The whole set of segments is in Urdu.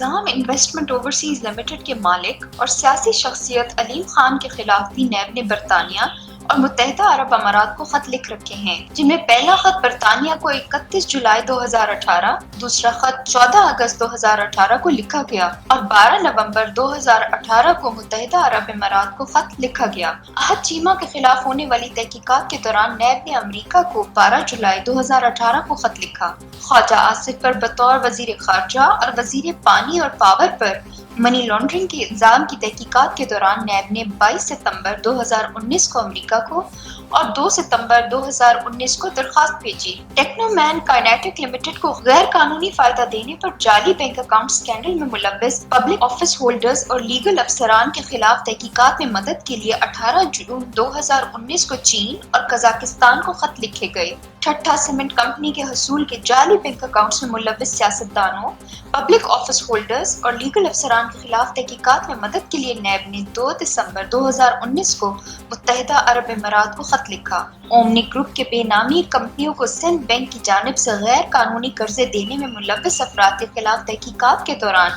نظام انویسٹمنٹ اوورسیز لمیٹڈ کے مالک اور سیاسی شخصیت علیم خان کے خلاف بھی نیب نے برطانیہ اور متحدہ عرب امارات کو خط لکھ رکھے ہیں، جن میں پہلا خط برطانیہ کو 31 جولائی 2018، دوسرا خط 14 اگست 2018 کو لکھا گیا اور 12 نومبر 2018 کو متحدہ عرب امارات کو خط لکھا گیا۔ عہد چیمہ کے خلاف ہونے والی تحقیقات کے دوران نیب نے امریکہ کو 12 جولائی 2018 کو خط لکھا۔ خواجہ آصف پر بطور وزیر خارجہ اور وزیر پانی اور پاور پر منی لانڈرنگ کے الزام کی تحقیقات کے دوران نیب نے 22 ستمبر 2019 کو امریکہ کو اور 2 ستمبر 2019 کو درخواست بھیجی۔ ٹیکنو مین کائنیٹک لمیٹڈ کو غیر قانونی فائدہ دینے پر جعلی بینک اکاؤنٹ اسکینڈل میں ملوث پبلک آفس ہولڈرز اور لیگل افسران کے خلاف تحقیقات میں مدد کے لیے 18 جون 2019 کو چین اور قزاقستان کو خط لکھے گئے۔ ٹھٹھہ سیمنٹ کمپنی کے حصول کے جعلی بینک اکاؤنٹس میں ملوث سیاستدانوں، پبلک آفس ہولڈرز اور لیگل افسران کے خلاف تحقیقات میں مدد کے لیے نیب نے 2 دسمبر 2019 کو متحدہ عرب امارات کو خط لکھا۔ اومنی گروپ کے بے نامی کمپنیوں کو سندھ بینک کی جانب سے غیر قانونی قرضے دینے میں ملوث افراد کے خلاف تحقیقات کے دوران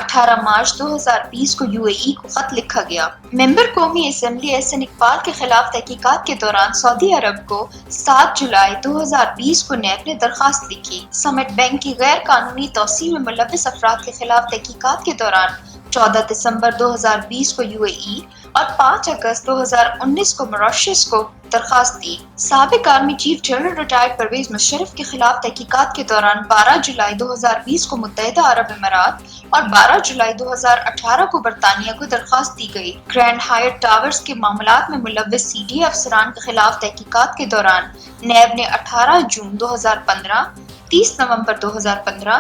18 مارچ 2020 کو UAE کو خط لکھا گیا۔ ممبر قومی اسمبلی احسن اقبال کے خلاف تحقیقات کے دوران سعودی عرب کو 7 جولائی 2020 کو نیب نے درخواست لکھی۔ سمٹ بینک کی غیر قانونی توسیع میں ملوث افراد کے خلاف تحقیقات کے دوران 14 دسمبر 2020 کو UAE اور 5 اگست 2019 کو ماریشس کو درخواست دی۔ سابق army chief general retired Pervez Musharraf کے خلاف تحقیقات کے دوران 12 جولائی 2020 کو متحدہ عرب امارات اور 12 جولائی 2018 کو برطانیہ کو درخواست دی گئی۔ گرینڈ ہائٹ ٹاورز کے معاملات میں ملوث CDA افسران کے خلاف تحقیقات کے دوران نیب نے 18 جون 2015، 30 نومبر 2015،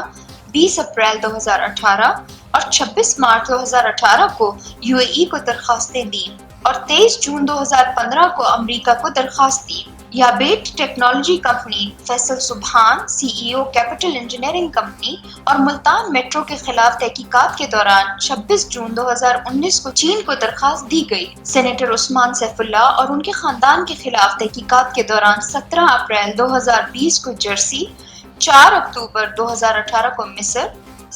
20 اپریل 2018 اور 26 مارچ 2018 کو UAE کو درخواستیں دیں اور 23 جون 2015 کو امریکہ کو درخواست دی۔ یابیٹ ٹیکنالوجی کمپنی، فیصل سبحان CEO کیپٹل انجینئرنگ کمپنی اور ملتان میٹرو کے خلاف تحقیقات کے دوران 26 جون 2019 کو چین کو درخواست دی گئی۔ سینیٹر عثمان سیف اللہ اور ان کے خاندان کے خلاف تحقیقات کے دوران 17 اپریل 2020 کو جرسی، 4 اکتوبر 2018 کو مصر،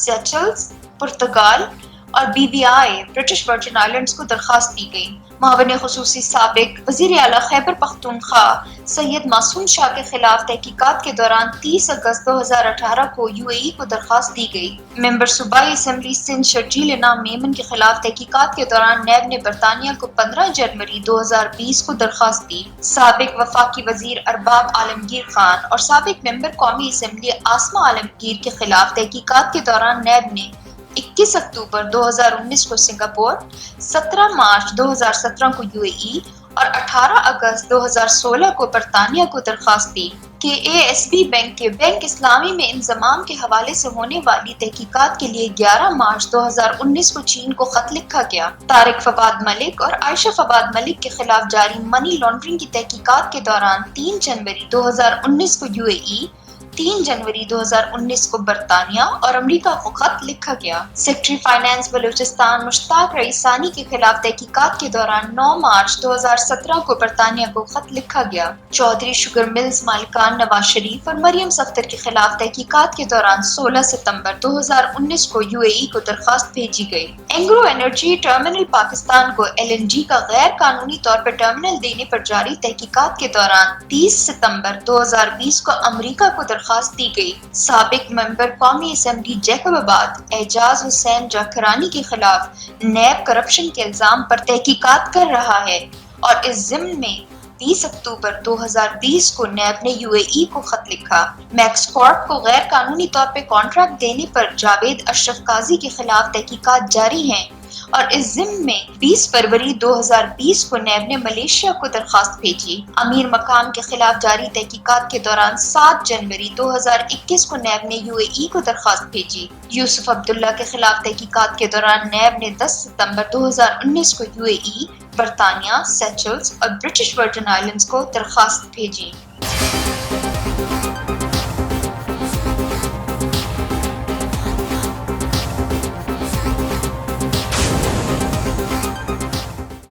سیچلز پرتگال اور BVI برٹش ورجن آئلینڈز کو درخواست دی گئی۔ معاون خصوصی سابق وزیر اعلیٰ خیبر پختونخوا سید معصوم شاہ کے خلاف تحقیقات کے دوران 30 اگست 2018 کو UAE کو درخواست دی گئی۔ ممبر صوبائی اسمبلی سندھ شرجیل انعام میمن کے خلاف تحقیقات کے دوران نیب نے برطانیہ کو 15 جنوری 2020 کو درخواست دی۔ سابق وفاقی وزیر ارباب عالمگیر خان اور سابق ممبر قومی اسمبلی عاصمہ عالمگیر کے خلاف تحقیقات کے دوران نیب نے 21 اکتوبر 2019 کو سنگاپور، 17 مارچ 2017 کو UAE اور 18 اگست 2016 کو برطانیہ کو درخواست دی کہ ASB بینک کے بینک اسلامی میں انضمام کے حوالے سے ہونے والی تحقیقات کے لیے 11 مارچ 2019 کو چین کو خط لکھا گیا۔ طارق فواد ملک اور عائشہ فواد ملک کے خلاف جاری منی لانڈرنگ کی تحقیقات کے دوران 3 جنوری 2019 کو UAE، 3 جنوری 2019 کو برطانیہ اور امریکہ کو خط لکھا گیا۔ سیکرٹری فائنانس بلوچستان مشتاق رئیسانی کے خلاف تحقیقات کے دوران 9 مارچ 2017 کو برطانیہ کو خط لکھا گیا۔ چودھری شوگر ملز مالکان نواز شریف اور مریم صفدر کے خلاف تحقیقات کے دوران 16 ستمبر 2019 کو UAE کو درخواست بھیجی گئی۔ اینگرو انرجی ٹرمینل پاکستان کو LNG کا غیر قانونی طور پر ٹرمینل دینے پر جاری تحقیقات کے دوران 30 ستمبر 2020 کو امریکہ کو درخواست دی گئی۔ سابق ممبر قومی اسمبلی جیکب آباد اعجاز حسین جاکرانی کے خلاف نیب کرپشن کے الزام پر تحقیقات کر رہا ہے اور اس ضمن میں 20 اکتوبر 2020 کو نیب نے UAE کو خط لکھا۔ میکس کارپ کو غیر قانونی طور پر کانٹریکٹ دینے پر جاوید اشرف قاضی کے خلاف تحقیقات جاری ہیں اور اس ضمن میں 20 فروری 2020 کو نیب نے ملیشیا کو درخواست بھیجی۔ امیر مقام کے خلاف جاری تحقیقات کے دوران 7 جنوری 2021 کو نیب نے UAE کو درخواست بھیجی۔ یوسف عبداللہ کے خلاف تحقیقات کے دوران نیب نے 10 ستمبر 2019 کو UAE، برطانیہ، سیچلز اور برٹش ورجن آئلینڈز کو درخواست بھیجی۔